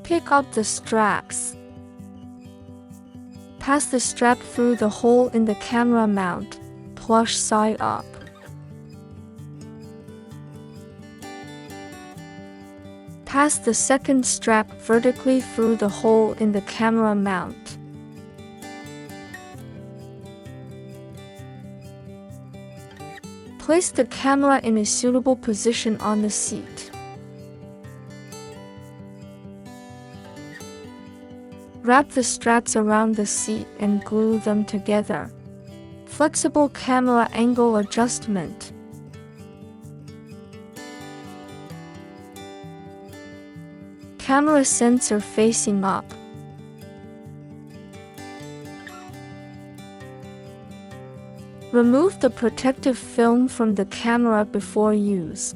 Pick up the straps. Pass the strap through the hole in the camera mount, plush side up. Pass the second strap vertically through the hole in the camera mount. Place the camera in a suitable position on the seat. Wrap the straps around the seat and glue them together. Flexible camera angle adjustment. Camera sensor facing up. Remove the protective film from the camera before use.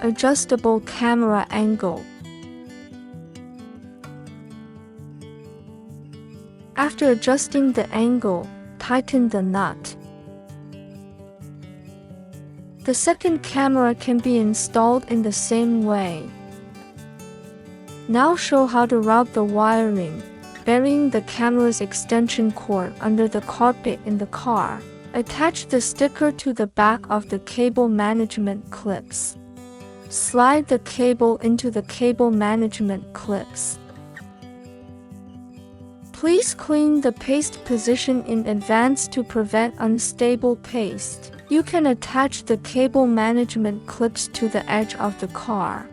Adjustable camera angle. After adjusting the angle, tighten the nut. The second camera can be installed in the same way. Now show how to route the wiring, burying the camera's extension cord under the carpet in the car. Attach the sticker to the back of the cable management clips. Slide the cable into the cable management clips. Please clean the paste position in advance to prevent unstable paste. You can attach the cable management clips to the edge of the car.